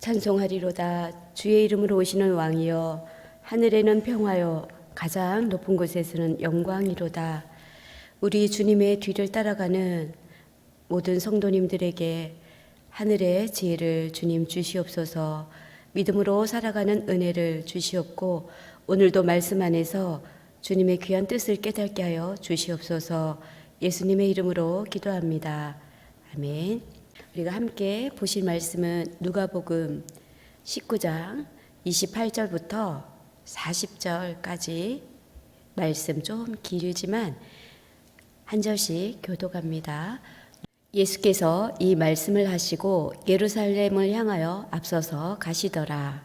찬송하리로다. 주의 이름으로 오시는 왕이여, 하늘에는 평화여, 가장 높은 곳에서는 영광이로다. 우리 주님의 뒤를 따라가는 모든 성도님들에게 하늘의 지혜를 주님 주시옵소서. 믿음으로 살아가는 은혜를 주시옵고, 오늘도 말씀 안에서 주님의 귀한 뜻을 깨닫게 하여 주시옵소서. 예수님의 이름으로 기도합니다. 아멘. 우리가 함께 보실 말씀은 누가복음 19장 28절부터 40절까지 말씀, 좀 길지만 한 절씩 교독합니다. 예수께서 이 말씀을 하시고 예루살렘을 향하여 앞서서 가시더라.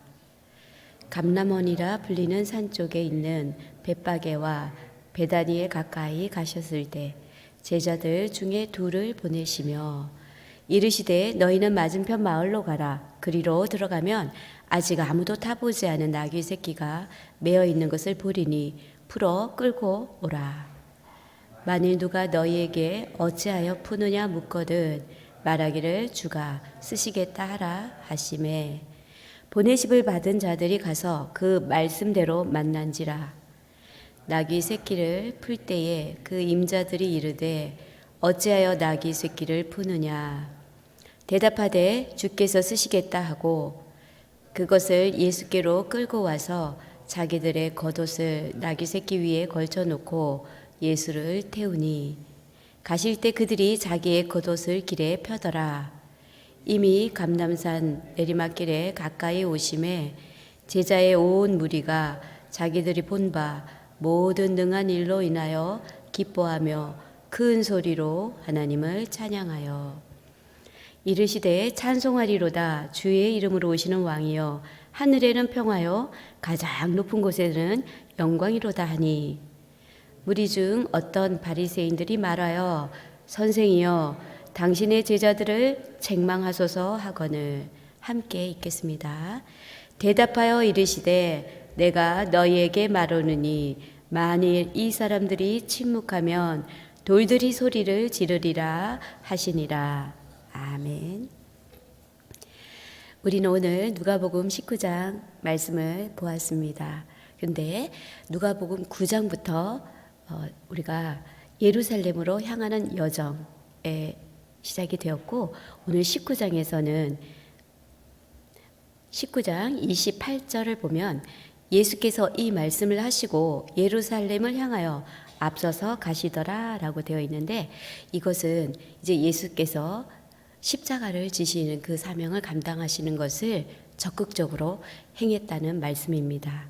감람원이라 불리는 산 쪽에 있는 벳바게와 베다니에 가까이 가셨을 때 제자들 중에 둘을 보내시며 이르시되 너희는 맞은편 마을로 가라. 그리로 들어가면 아직 아무도 타보지 않은 나귀 새끼가 매어 있는 것을 보리니 풀어 끌고 오라. 만일 누가 너희에게 어찌하여 푸느냐 묻거든 말하기를 주가 쓰시겠다 하라 하시매 보내심을 받은 자들이 가서 그 말씀대로 만난지라. 나귀 새끼를 풀 때에 그 임자들이 이르되 어찌하여 나귀 새끼를 푸느냐. 대답하되 주께서 쓰시겠다 하고 그것을 예수께로 끌고 와서 자기들의 겉옷을 나귀 새끼 위에 걸쳐 놓고 예수를 태우니 가실 때 그들이 자기의 겉옷을 길에 펴더라. 이미 감람산 내리막길에 가까이 오심에 제자의 온 무리가 자기들이 본 바 모든 능한 일로 인하여 기뻐하며 큰 소리로 하나님을 찬양하여 이르시되 찬송하리로다. 주의 이름으로 오시는 왕이여, 하늘에는 평화여, 가장 높은 곳에는 영광이로다 하니 무리 중 어떤 바리새인들이 말하여 선생이여 당신의 제자들을 책망하소서 하거늘. 함께 읽겠습니다. 대답하여 이르시되 내가 너희에게 말하노니 만일 이 사람들이 침묵하면 돌들이 소리를 지르리라 하시니라. 아멘. 우리는 오늘 누가복음 19장 말씀을 보았습니다. 그런데 누가복음 9장부터 우리가 예루살렘으로 향하는 여정에 시작이 되었고, 오늘 19장에서는 19장 28절을 보면 예수께서 이 말씀을 하시고 예루살렘을 향하여 앞서서 가시더라 라고 되어 있는데, 이것은 이제 예수께서 십자가를 지시는 그 사명을 감당하시는 것을 적극적으로 행했다는 말씀입니다.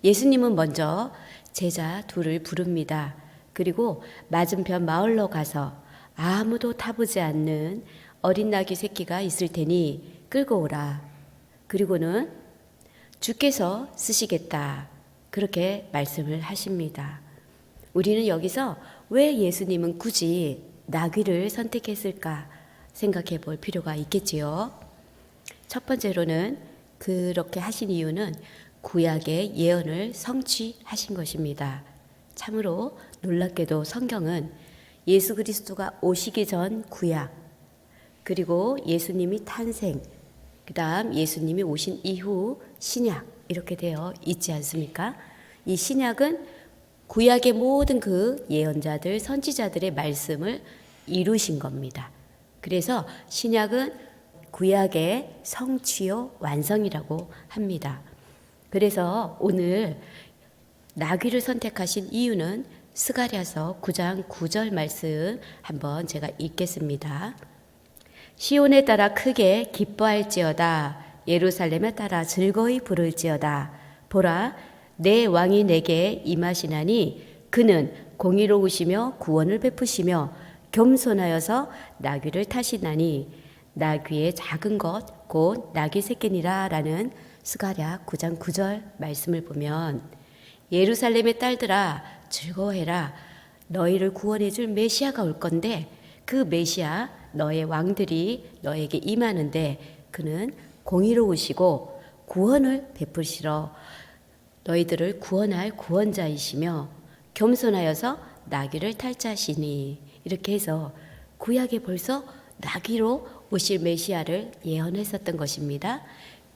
예수님은 먼저 제자 둘을 부릅니다. 그리고 맞은편 마을로 가서 아무도 타보지 않는 어린 나귀 새끼가 있을 테니 끌고 오라. 그리고는 주께서 쓰시겠다. 그렇게 말씀을 하십니다. 우리는 여기서 왜 예수님은 굳이 나귀를 선택했을까 생각해 볼 필요가 있겠지요. 첫 번째로는 그렇게 하신 이유는 구약의 예언을 성취하신 것입니다. 참으로 놀랍게도 성경은 예수 그리스도가 오시기 전 구약, 그리고 예수님이 탄생, 그 다음 예수님이 오신 이후 신약, 이렇게 되어 있지 않습니까? 이 신약은 구약의 모든 그 예언자들, 선지자들의 말씀을 이루신 겁니다. 그래서 신약은 구약의 성취요 완성이라고 합니다. 그래서 오늘 나귀를 선택하신 이유는 스가랴서 9장 9절 말씀 한번 제가 읽겠습니다. 시온에 따라 크게 기뻐할지어다. 예루살렘에 따라 즐거이 부를지어다. 보라, 내 왕이 내게 임하시나니 그는 공의로우시며 구원을 베푸시며 겸손하여서 나귀를 타시나니 나귀의 작은 것 곧 나귀 새끼니라 라는 스가랴 9장 9절 말씀을 보면 예루살렘의 딸들아 즐거워해라. 너희를 구원해 줄 메시아가 올 건데 그 메시아 너의 왕들이 너에게 임하는데 그는 공의로우시고 구원을 베푸시러 너희들을 구원할 구원자이시며 겸손하여서 나귀를 탈 자시니. 이렇게 해서 구약에 벌써 나귀로 오실 메시아를 예언했었던 것입니다.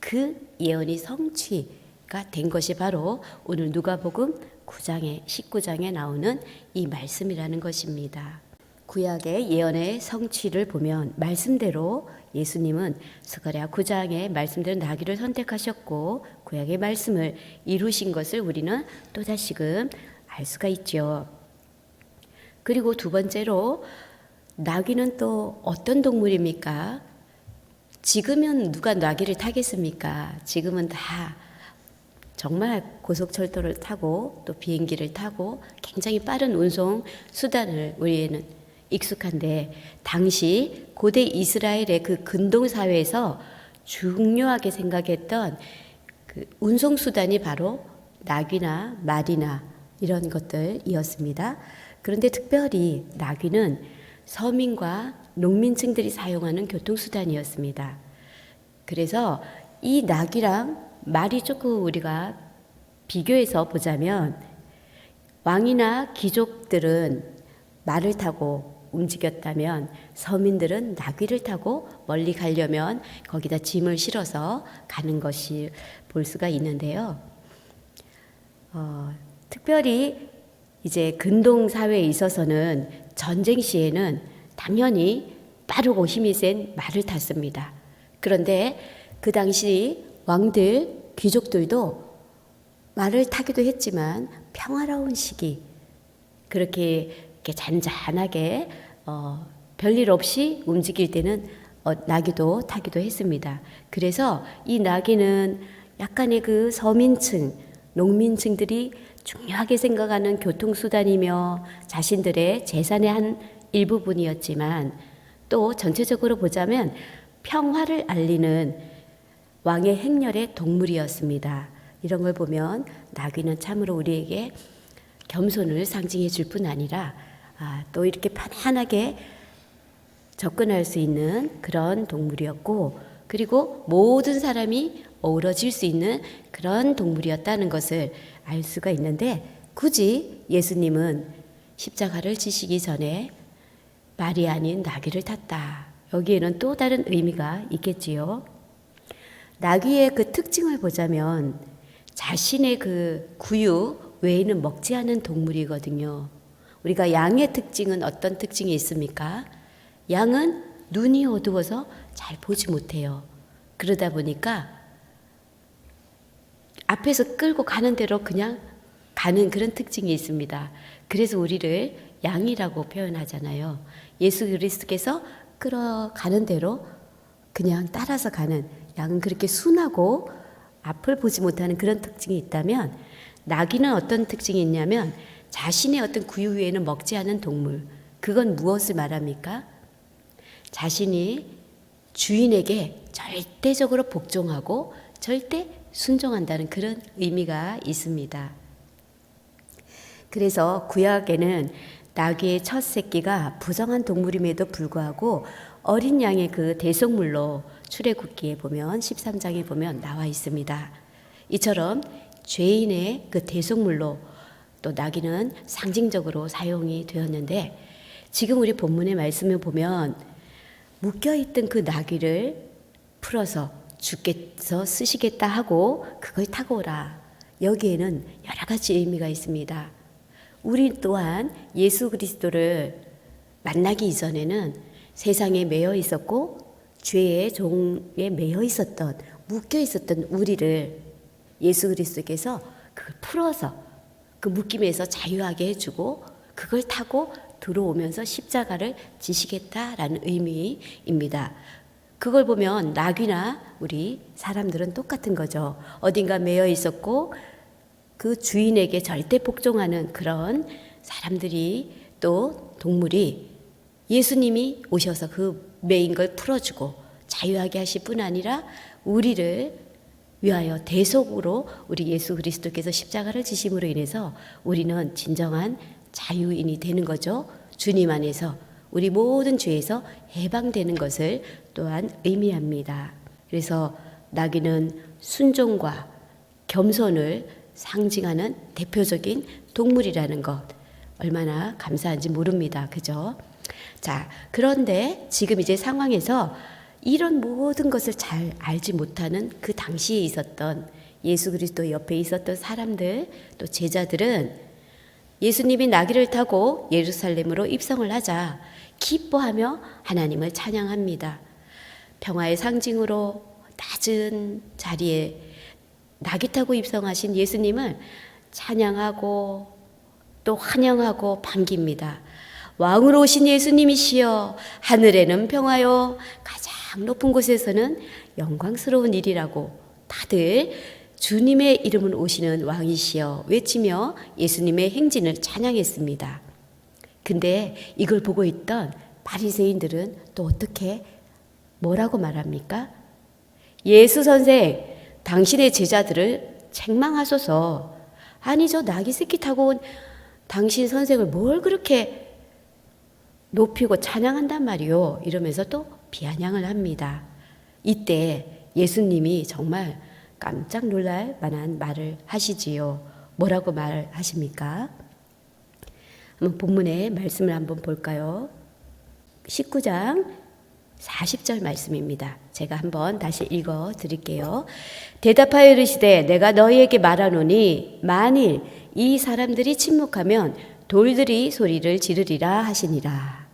그 예언이 성취가 된 것이 바로 오늘 누가복음 9장에 19장에 나오는 이 말씀이라는 것입니다. 구약의 예언의 성취를 보면 말씀대로 예수님은 스가랴 9장의 말씀대로 나귀를 선택하셨고 구약의 말씀을 이루신 것을 우리는 또다시금 알 수가 있죠. 그리고 두 번째로 나귀는 또 어떤 동물입니까? 지금은 누가 나귀를 타겠습니까? 지금은 다 정말 고속철도를 타고 또 비행기를 타고 굉장히 빠른 운송 수단을 우리에는 익숙한데 당시 고대 이스라엘의 그 근동사회에서 중요하게 생각했던 그 운송 수단이 바로 나귀나 말이나 이런 것들이었습니다. 그런데 특별히 나귀는 서민과 농민층들이 사용하는 교통수단이었습니다. 그래서 이 나귀랑 말이 조금 우리가 비교해서 보자면 왕이나 귀족들은 말을 타고 움직였다면 서민들은 나귀를 타고 멀리 가려면 거기다 짐을 실어서 가는 것이 볼 수가 있는데요. 특별히 이제 근동 사회에 있어서는 전쟁 시에는 당연히 빠르고 힘이 센 말을 탔습니다. 그런데 그 당시 왕들, 귀족들도 말을 타기도 했지만 평화로운 시기, 그렇게 잔잔하게 별일 없이 움직일 때는 나귀도 타기도 했습니다. 그래서 이 나귀는 약간의 그 서민층, 농민층들이 중요하게 생각하는 교통수단이며 자신들의 재산의 한 일부분이었지만 또 전체적으로 보자면 평화를 알리는 왕의 행렬의 동물이었습니다. 이런 걸 보면 나귀는 참으로 우리에게 겸손을 상징해 줄 뿐 아니라 또 이렇게 편안하게 접근할 수 있는 그런 동물이었고 그리고 모든 사람이 어우러질 수 있는 그런 동물이었다는 것을 알 수가 있는데 굳이 예수님은 십자가를 지시기 전에 말이 아닌 나귀를 탔다. 여기에는 또 다른 의미가 있겠지요. 나귀의 그 특징을 보자면 자신의 그 구유 외에는 먹지 않는 동물이거든요. 우리가 양의 특징은 어떤 특징이 있습니까? 양은 눈이 어두워서 잘 보지 못해요. 그러다 보니까 앞에서 끌고 가는 대로 그냥 가는 그런 특징이 있습니다. 그래서 우리를 양이라고 표현하잖아요. 예수 그리스도께서 끌어가는 대로 그냥 따라서 가는 양은 그렇게 순하고 앞을 보지 못하는 그런 특징이 있다면 나귀는 어떤 특징이 있냐면 자신의 어떤 구유 외에는 먹지 않는 동물. 그건 무엇을 말합니까? 자신이 주인에게 절대적으로 복종하고 절대 순종한다는 그런 의미가 있습니다. 그래서 구약에는 나귀의 첫 새끼가 부정한 동물임에도 불구하고 어린 양의 그 대속물로 출애굽기에 보면 13장에 보면 나와 있습니다. 이처럼 죄인의 그 대속물로 또 나귀는 상징적으로 사용이 되었는데 지금 우리 본문의 말씀을 보면 묶여있던 그 나귀를 풀어서 주께서 쓰시겠다 하고 그걸 타고 오라. 여기에는 여러 가지 의미가 있습니다. 우리 또한 예수 그리스도를 만나기 이전에는 세상에 매여 있었고 죄의 종에 매여 있었던 묶여 있었던 우리를 예수 그리스도께서 그걸 풀어서 그 묶임에서 자유하게 해주고 그걸 타고 들어오면서 십자가를 지시겠다라는 의미입니다. 그걸 보면 나귀나 우리 사람들은 똑같은 거죠. 어딘가 매여 있었고 그 주인에게 절대 복종하는 그런 사람들이 또 동물이 예수님이 오셔서 그 매인 걸 풀어주고 자유하게 하실 뿐 아니라 우리를 위하여 대속으로 우리 예수 그리스도께서 십자가를 지심으로 인해서 우리는 진정한 자유인이 되는 거죠. 주님 안에서 우리 모든 죄에서 해방되는 것을 또한 의미합니다. 그래서 나귀는 순종과 겸손을 상징하는 대표적인 동물이라는 것 얼마나 감사한지 모릅니다. 그죠? 자, 그런데 지금 이제 상황에서 이런 모든 것을 잘 알지 못하는 그 당시에 있었던 예수 그리스도 옆에 있었던 사람들, 또 제자들은 예수님이 나귀를 타고 예루살렘으로 입성을 하자 기뻐하며 하나님을 찬양합니다. 평화의 상징으로 낮은 자리에 나귀 타고 입성하신 예수님을 찬양하고 또 환영하고 반깁니다. 왕으로 오신 예수님이시여, 하늘에는 평화요, 가장 높은 곳에서는 영광스러운 일이라고 다들 주님의 이름을 오시는 왕이시여 외치며 예수님의 행진을 찬양했습니다. 근데 이걸 보고 있던 바리새인들은 또 어떻게 뭐라고 말합니까? 예수 선생, 당신의 제자들을 책망하소서. 아니 저 나귀 새끼 타고 온 당신 선생을 뭘 그렇게 높이고 찬양한단 말이요. 이러면서 또 비아냥을 합니다. 이때 예수님이 정말 깜짝 놀랄 만한 말을 하시지요. 뭐라고 말하십니까? 한번 본문의 말씀을 한번 볼까요? 19장 40절 말씀입니다. 제가 한번 다시 읽어 드릴게요. 대답하여 이르시되 내가 너희에게 말하노니 만일 이 사람들이 침묵하면 돌들이 소리를 지르리라 하시니라.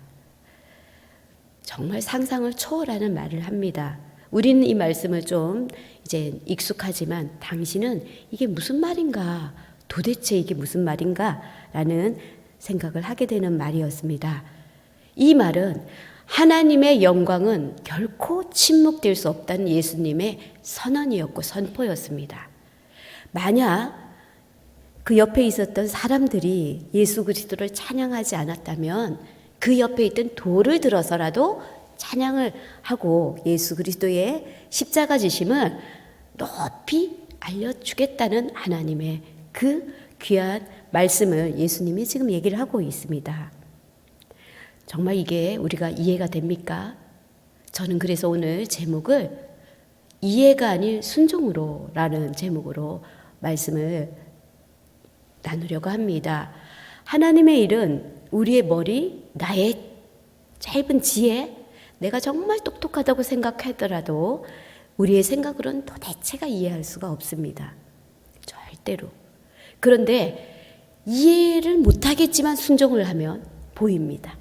정말 상상을 초월하는 말을 합니다. 우리는 이 말씀을 좀 이제 익숙하지만 당신은 이게 무슨 말인가? 도대체 이게 무슨 말인가? 라는 생각을 하게 되는 말이었습니다. 이 말은 하나님의 영광은 결코 침묵될 수 없다는 예수님의 선언이었고 선포였습니다. 만약 그 옆에 있었던 사람들이 예수 그리스도를 찬양하지 않았다면 그 옆에 있던 돌을 들어서라도 찬양을 하고 예수 그리스도의 십자가 지심을 높이 알려주겠다는 하나님의 그 귀한 말씀을 예수님이 지금 얘기를 하고 있습니다. 정말 이게 우리가 이해가 됩니까? 저는 그래서 오늘 제목을 이해가 아닌 순종으로 라는 제목으로 말씀을 나누려고 합니다. 하나님의 일은 우리의 머리, 나의 짧은 지혜, 내가 정말 똑똑하다고 생각하더라도 우리의 생각으로는 도대체가 이해할 수가 없습니다. 절대로. 그런데 이해를 못하겠지만 순종을 하면 보입니다.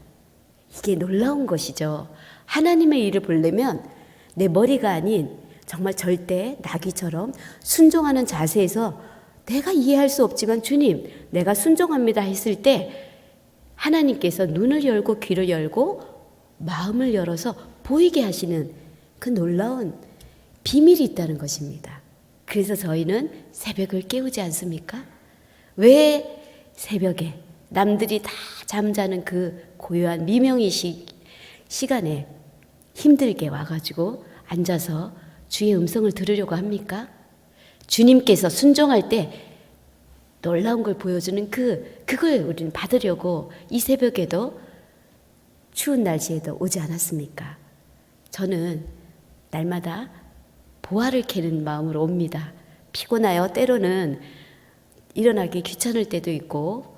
이게 놀라운 것이죠. 하나님의 일을 보려면 내 머리가 아닌 정말 절대 나귀처럼 순종하는 자세에서 내가 이해할 수 없지만 주님, 내가 순종합니다 했을 때 하나님께서 눈을 열고 귀를 열고 마음을 열어서 보이게 하시는 그 놀라운 비밀이 있다는 것입니다. 그래서 저희는 새벽을 깨우지 않습니까? 왜 새벽에 남들이 다 잠자는 그 고요한 미명의 시간에 힘들게 와가지고 앉아서 주의 음성을 들으려고 합니까? 주님께서 순종할 때 놀라운 걸 보여주는 그걸 우리는 받으려고 이 새벽에도 추운 날씨에도 오지 않았습니까? 저는 날마다 보화를 캐는 마음으로 옵니다. 피곤하여 때로는 일어나기 귀찮을 때도 있고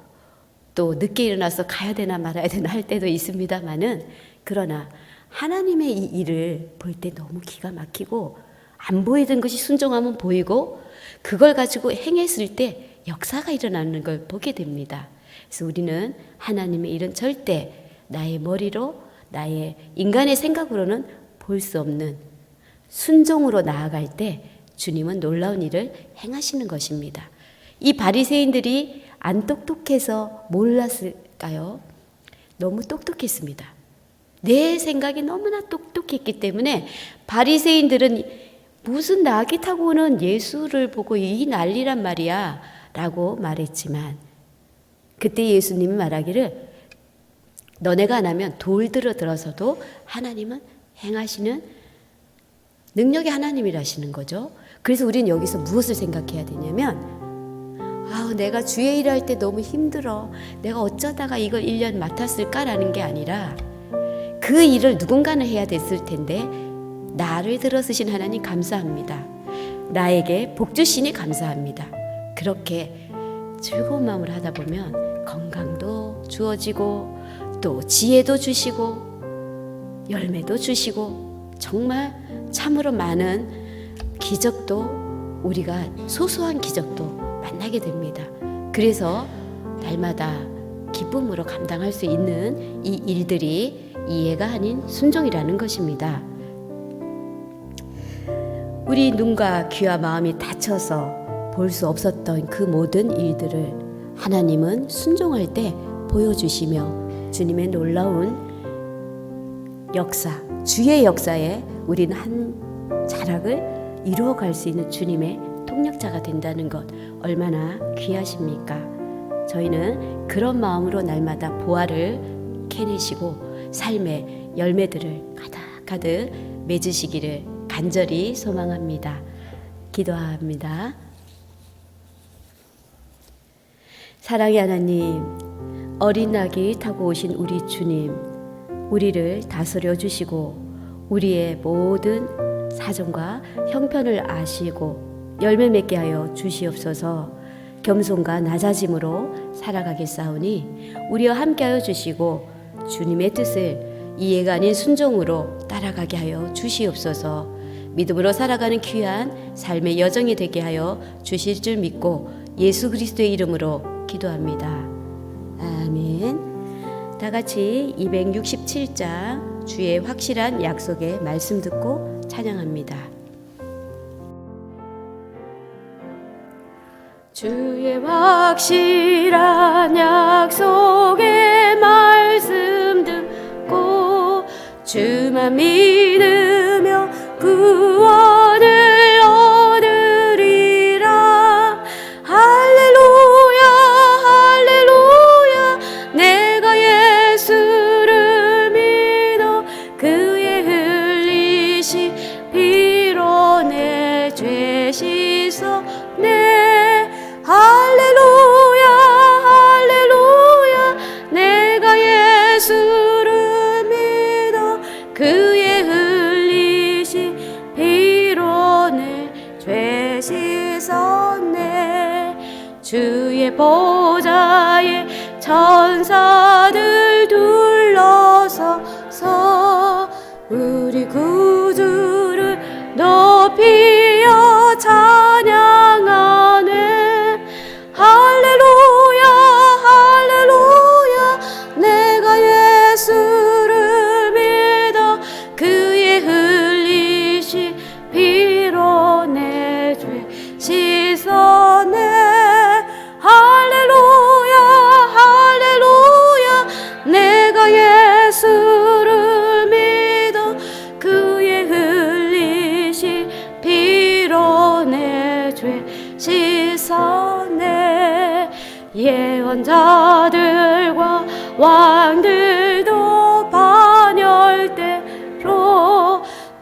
또 늦게 일어나서 가야 되나 말아야 되나 할 때도 있습니다만은 그러나 하나님의 이 일을 볼 때 너무 기가 막히고 안 보이던 것이 순종하면 보이고 그걸 가지고 행했을 때 역사가 일어나는 걸 보게 됩니다. 그래서 우리는 하나님의 일은 절대 나의 머리로 나의 인간의 생각으로는 볼 수 없는 순종으로 나아갈 때 주님은 놀라운 일을 행하시는 것입니다. 이 바리새인들이 안 똑똑해서 몰랐을까요? 너무 똑똑했습니다. 내 생각이 너무나 똑똑했기 때문에 바리새인들은 무슨 나귀 타고 오는 예수를 보고 이 난리란 말이야 라고 말했지만 그때 예수님이 말하기를 너네가 안 하면 돌 들어서도 하나님은 행하시는 능력의 하나님이라시는 거죠. 그래서 우리는 여기서 무엇을 생각해야 되냐면 내가 주의 일을 할 때 너무 힘들어. 내가 어쩌다가 이걸 1년 맡았을까라는 게 아니라 그 일을 누군가는 해야 됐을 텐데 나를 들어쓰신 하나님 감사합니다. 나에게 복 주시니 감사합니다. 그렇게 즐거운 마음으로 하다 보면 건강도 주어지고 또 지혜도 주시고 열매도 주시고 정말 참으로 많은 기적도 우리가 소소한 기적도 만나게 됩니다. 그래서 날마다 기쁨으로 감당할 수 있는 이 일들이 이해가 아닌 순종이라는 것입니다. 우리 눈과 귀와 마음이 닫혀서 볼 수 없었던 그 모든 일들을 하나님은 순종할 때 보여주시며 주님의 놀라운 역사, 주의 역사에 우리는 한 자락을 이루어갈 수 있는 주님의 통역자가 된다는 것 얼마나 귀하십니까? 저희는 그런 마음으로 날마다 보화를 캐내시고 삶의 열매들을 가득가득 맺으시기를 간절히 소망합니다. 기도합니다. 사랑의 하나님, 어린 낙이 타고 오신 우리 주님, 우리를 다스려 주시고 우리의 모든 사정과 형편을 아시고 열매 맺게 하여 주시옵소서. 겸손과 낮아짐으로 살아가겠사오니 우리와 함께하여 주시고 주님의 뜻을 이해가 아닌 순종으로 따라가게 하여 주시옵소서. 믿음으로 살아가는 귀한 삶의 여정이 되게 하여 주실 줄 믿고 예수 그리스도의 이름으로 기도합니다. 아멘. 다 같이 267장 주의 확실한 약속의 말씀 듣고 찬양합니다. 주의 확실한 약속의 말씀 듣고 주만 믿으며 구원을 얻으리라. 할렐루야 할렐루야. 내가 예수를 믿어 그의 흘리신 피로 내 죄 씻었네. 할렐루야 할렐루야. 내가 예수를 믿어 그의 흘리신 피로 내 죄 씻었네. 주의 보좌에 천사들 둘러서서 우리 구주를 높이어 찬양하네. 할렐루야 할렐루야. 내가 예수를 믿어 그의 흘리신 피로 내 죄 씻었네. 할렐루야 할렐루야. 내가 예수를 믿어 그의 흘리신 피로 내 죄 씻었네. 예언자들과 왕들도 반열대로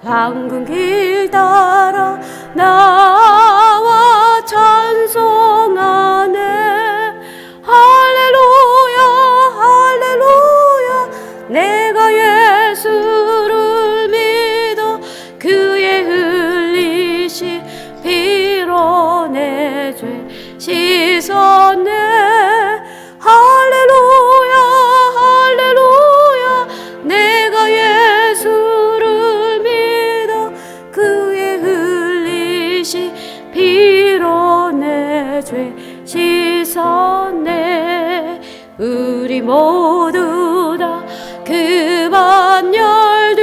황금 길 따라 나와 찬송하네. 할렐루야 할렐루야. 내가 예수를 믿어 그의 흘리신 피로 내 죄 씻었네. 할렐루야 할렐루야. 내가 예수를 믿어 그의 흘리신 피로 내 죄 씻었네. 우리 모두 다 그 반열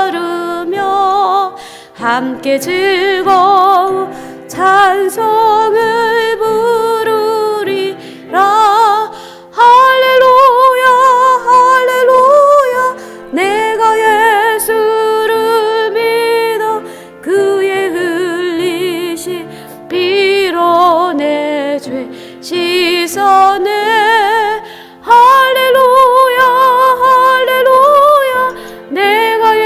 뒤따르며 함께 즐거운 찬송을 부르리라. 할렐루야 할렐루야. 내가 예수를 믿어 그의 흘리신 피로 내 죄 씻었네. 할렐루야 할렐루야. 내가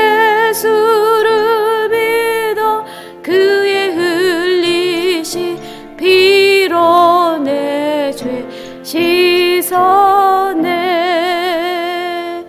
예수를 믿어 그의 흘리신 피로 내 죄 씻었네.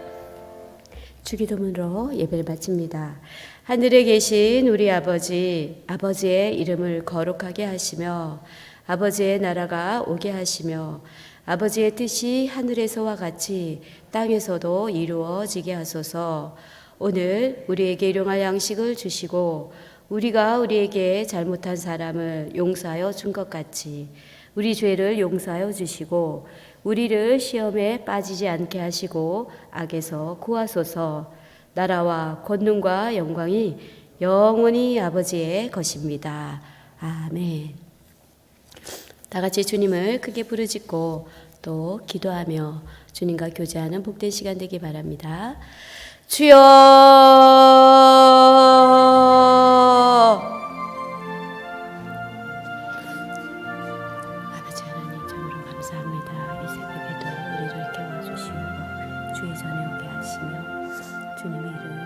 주기도문으로 예배를 마칩니다. 하늘에 계신 우리 아버지, 아버지의 이름을 거룩하게 하시며 아버지의 나라가 오게 하시며 아버지의 뜻이 하늘에서와 같이 땅에서도 이루어지게 하소서. 오늘 우리에게 일용할 양식을 주시고 우리가 우리에게 잘못한 사람을 용서하여 준 것 같이 우리 죄를 용서하여 주시고 우리를 시험에 빠지지 않게 하시고 악에서 구하소서. 나라와 권능과 영광이 영원히 아버지의 것입니다. 아멘. 다 같이 주님을 크게 부르짖고 또 기도하며 주님과 교제하는 복된 시간 되기 바랍니다. 주여, 아버지 하나님 참으로 감사합니다. 이 새벽에도 우리를 깨워주시고 주의 전에 오게 하시며 주님의 이름을